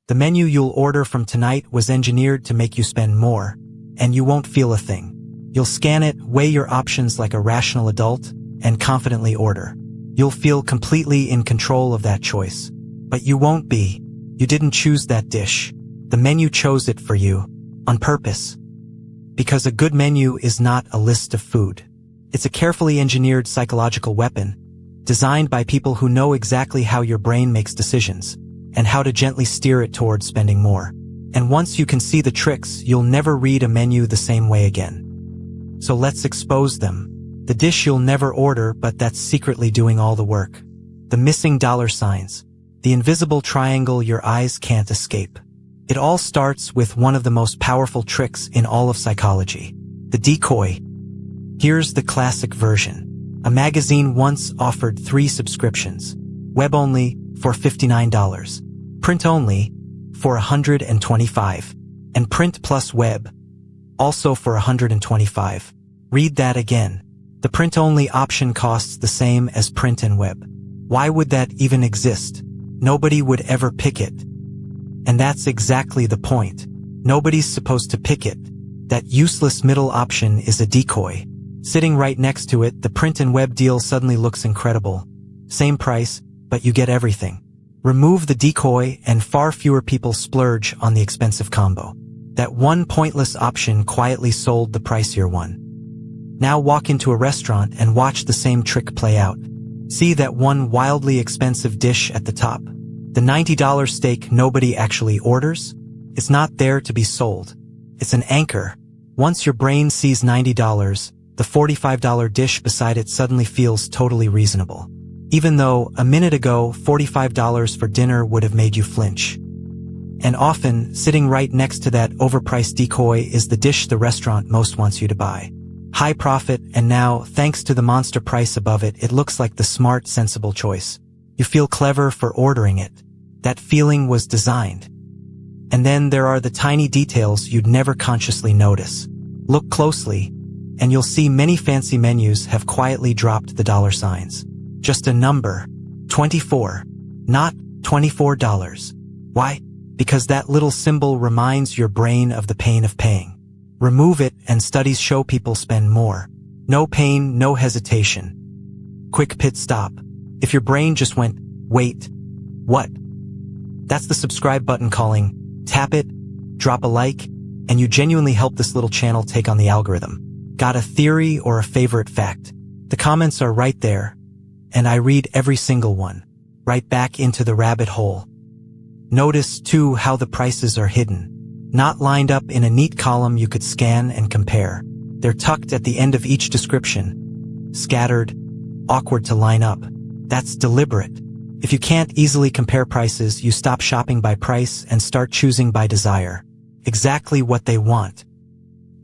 The menu you'll order from tonight was engineered to make you spend more, and you won't feel a thing. You'll scan it, weigh your options like a rational adult, and confidently order. You'll feel completely in control of that choice. But you won't be. You didn't choose that dish. The menu chose it for you, on purpose. Because a good menu is not a list of food. It's a carefully engineered psychological weapon, designed by people who know exactly how your brain makes decisions, and how to gently steer it towards spending more. And once you can see the tricks, you'll never read a menu the same way again. So let's expose them. The dish you'll never order, but that's secretly doing all the work. The missing dollar signs. The invisible triangle your eyes can't escape. It all starts with one of the most powerful tricks in all of psychology. The decoy. Here's the classic version. A magazine once offered 3 subscriptions. Web only for $59. Print only for $125. And print plus web also for $125. Read that again. The print-only option costs the same as print and web. Why would that even exist? Nobody would ever pick it. And that's exactly the point. Nobody's supposed to pick it. That useless middle option is a decoy. Sitting right next to it, the print and web deal suddenly looks incredible. Same price, but you get everything. Remove the decoy and far fewer people splurge on the expensive combo. That one pointless option quietly sold the pricier one. Now walk into a restaurant and watch the same trick play out. See that one wildly expensive dish at the top? The $90 steak nobody actually orders? It's not there to be sold. It's an anchor. Once your brain sees $90, the $45 dish beside it suddenly feels totally reasonable. Even though, a minute ago, $45 for dinner would have made you flinch. And often, sitting right next to that overpriced decoy is the dish the restaurant most wants you to buy. High profit, and now, thanks to the monster price above it, it looks like the smart, sensible choice. You feel clever for ordering it. That feeling was designed. And then there are the tiny details you'd never consciously notice. Look closely, and you'll see many fancy menus have quietly dropped the dollar signs. Just a number. 24. Not $24. Why? Because that little symbol reminds your brain of the pain of paying. Remove it and studies show people spend more. No pain, no hesitation. Quick pit stop. If your brain just went, wait, what? That's the subscribe button calling. Tap it, drop a like, and you genuinely help this little channel take on the algorithm. Got a theory or a favorite fact? The comments are right there, and I read every single one. Right back into the rabbit hole. Notice, too, how the prices are hidden. Not lined up in a neat column you could scan and compare. They're tucked at the end of each description. Scattered, awkward to line up. That's deliberate. If you can't easily compare prices, you stop shopping by price and start choosing by desire. Exactly what they want.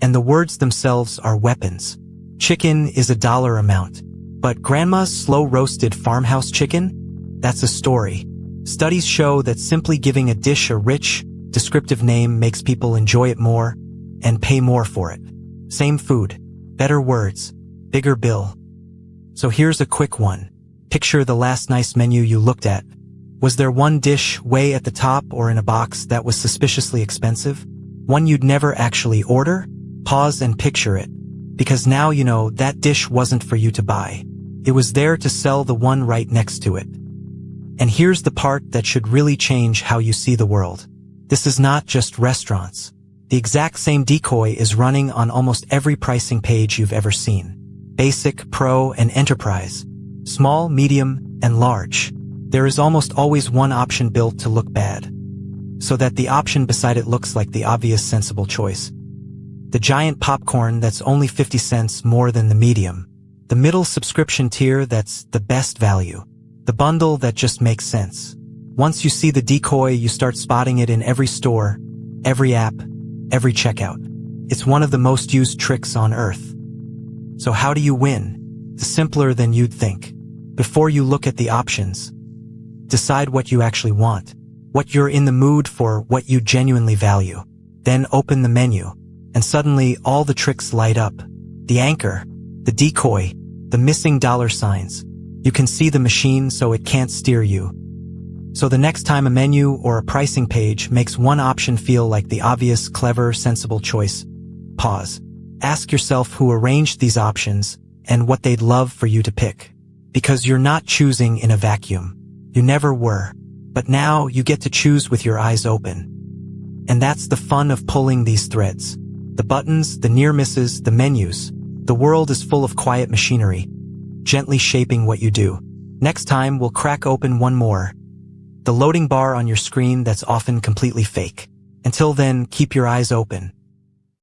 And the words themselves are weapons. Chicken is a dollar amount. But grandma's slow-roasted farmhouse chicken? That's a story. Studies show that simply giving a dish a rich, descriptive name makes people enjoy it more and pay more for it. Same food, better words, bigger bill. So here's a quick one. Picture the last nice menu you looked at. Was there one dish way at the top or in a box that was suspiciously expensive? One you'd never actually order? Pause and picture it. Because now you know that dish wasn't for you to buy. It was there to sell the one right next to it. And here's the part that should really change how you see the world. This is not just restaurants. The exact same decoy is running on almost every pricing page you've ever seen. Basic, Pro, and Enterprise. Small, medium, and large. There is almost always one option built to look bad. So that the option beside it looks like the obvious sensible choice. The giant popcorn that's only 50 cents more than the medium. The middle subscription tier that's the best value. The bundle that just makes sense. Once you see the decoy, you start spotting it in every store, every app, every checkout. It's one of the most used tricks on earth. So how do you win? It's simpler than you'd think. Before you look at the options, decide what you actually want, what you're in the mood for, what you genuinely value. Then open the menu, and suddenly all the tricks light up. The anchor, the decoy, the missing dollar signs. You can see the machine so it can't steer you. So the next time a menu or a pricing page makes one option feel like the obvious, clever, sensible choice, pause. Ask yourself who arranged these options and what they'd love for you to pick. Because you're not choosing in a vacuum. You never were. But now you get to choose with your eyes open. And that's the fun of pulling these threads. The buttons, the near misses, the menus. The world is full of quiet machinery, gently shaping what you do. Next time, we'll crack open one more. The loading bar on your screen that's often completely fake. Until then, keep your eyes open.